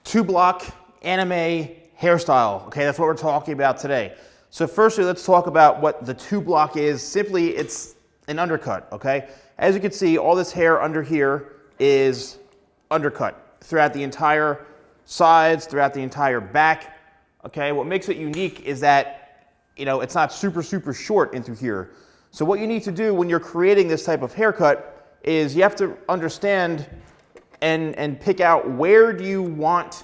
two-block anime hairstyle. Okay, that's what we're talking about today. So firstly, let's talk about what the two-block is. Simply, it's an undercut, okay? As you can see, all this hair under here is undercut throughout the entire sides, throughout the entire back, okay? What makes it unique is that, it's not super short into here. So what you need to do when you're creating this type of haircut is you have to understand and pick out where do you want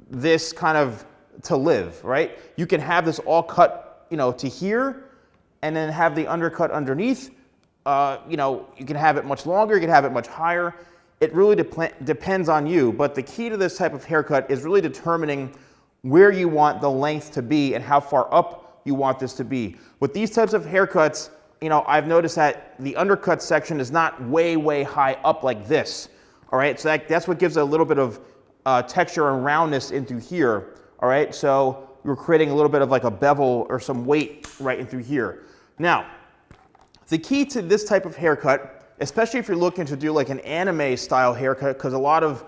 this kind of to live, right? You can have this all cut, to here and then have the undercut underneath. You can have it much longer, you can have it much higher. It really depends on you, but the key to this type of haircut is really determining where you want the length to be and how far up you want this to be. With these types of haircuts, I've noticed that the undercut section is not way high up like this, all right? So that's what gives it a little bit of texture and roundness into here, all right? So we're creating a little bit of like a bevel or some weight right in through here. Now, the key to this type of haircut, especially if you're looking to do like an anime style haircut, because a lot of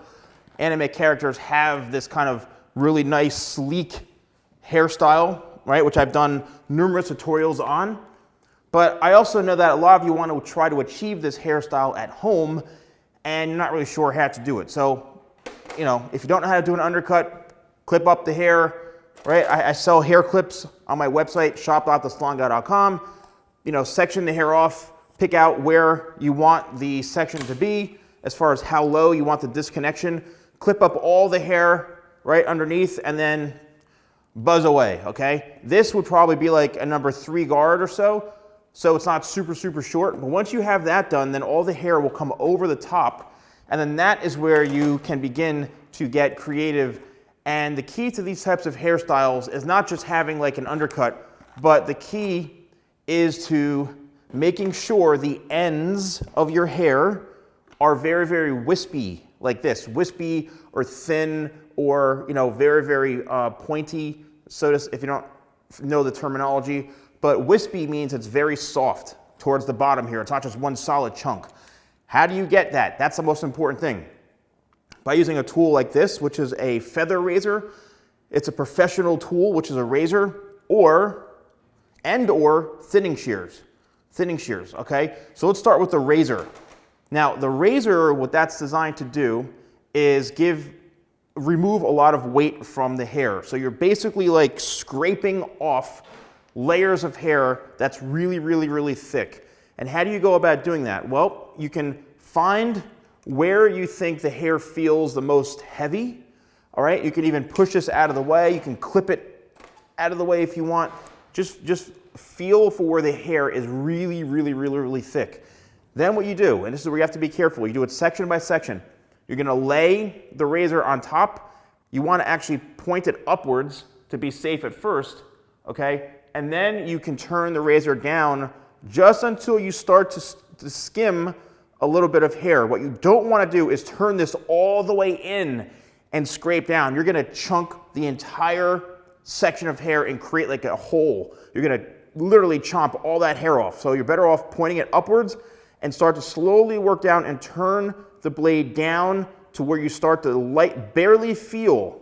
anime characters have this kind of really nice sleek hairstyle, right, which I've done numerous tutorials on. But I also know that a lot of you want to try to achieve this hairstyle at home and you're not really sure how to do it. So, if you don't know how to do an undercut, clip up the hair, right? I sell hair clips on my website, shop.thesalonguy.com. Section the hair off, pick out where you want the section to be as far as how low you want the disconnection, clip up all the hair right underneath and then buzz away, okay? This would probably be like a number 3 guard or so it's not super short. But once you have that done, then all the hair will come over the top, and then that is where you can begin to get creative. And the key to these types of hairstyles is not just having like an undercut, but the key is to making sure the ends of your hair are very wispy, like this, wispy or thin or very pointy. So if you don't know the terminology, but wispy means it's very soft towards the bottom here. It's not just one solid chunk. How do you get that? That's the most important thing. By using a tool like this, which is a feather razor. It's a professional tool, which is a razor, or thinning shears. Thinning shears, okay? So let's start with the razor. Now, the razor, what that's designed to do is remove a lot of weight from the hair. So you're basically like scraping off layers of hair that's really thick. And how do you go about doing that? Well, you can find where you think the hair feels the most heavy, all right? You can even push this out of the way. You can clip it out of the way if you want. Just feel for where the hair is really thick. Then what you do, and this is where you have to be careful, you do it section by section. You're gonna lay the razor on top. You wanna actually point it upwards to be safe at first, okay? And then you can turn the razor down just until you start to skim a little bit of hair. What you don't wanna do is turn this all the way in and scrape down. You're gonna chunk the entire section of hair and create like a hole. You're gonna literally chomp all that hair off. So you're better off pointing it upwards and start to slowly work down and turn the blade down to where you start to barely feel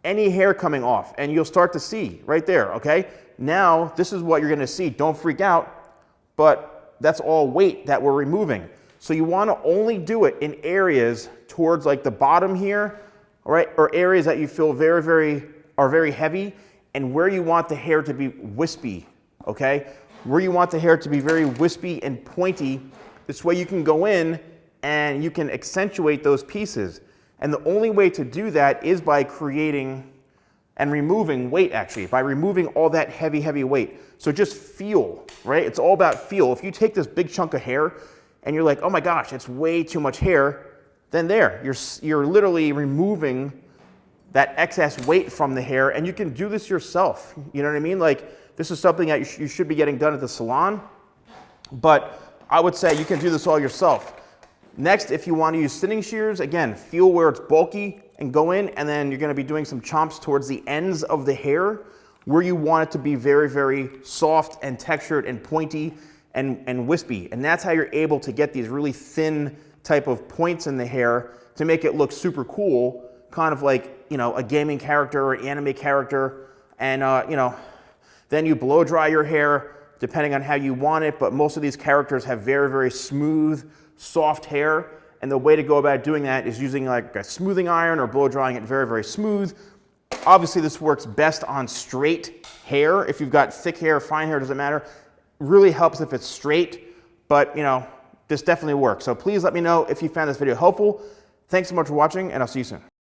any hair coming off, and you'll start to see right there, okay? Now, this is what you're gonna see. Don't freak out, but that's all weight that we're removing. So you wanna only do it in areas towards like the bottom here, all right? Or areas that you feel are very heavy, and where you want the hair to be wispy, okay? Where you want the hair to be very wispy and pointy, this way you can go in and you can accentuate those pieces. And the only way to do that is by creating and removing weight, actually, by removing all that heavy weight. So just feel, right? It's all about feel. If you take this big chunk of hair and you're like, oh my gosh, it's way too much hair, then you're literally removing that excess weight from the hair, and you can do this yourself. You know what I mean? Like, this is something that you should be getting done at the salon, but I would say you can do this all yourself. Next, if you want to use thinning shears, again, feel where it's bulky and go in, and then you're going to be doing some chomps towards the ends of the hair where you want it to be very soft and textured and pointy and wispy. And that's how you're able to get these really thin type of points in the hair to make it look super cool, kind of like, you know, a gaming character or anime character, and you know, then you blow dry your hair depending on how you want it, but most of these characters have very, very smooth, soft hair, and the way to go about doing that is using like a smoothing iron or blow drying it very, very smooth. Obviously, this works best on straight hair. If you've got thick hair, fine hair, doesn't matter. Really helps if it's straight, but you know, this definitely works. So please let me know if you found this video helpful. Thanks so much for watching, and I'll see you soon.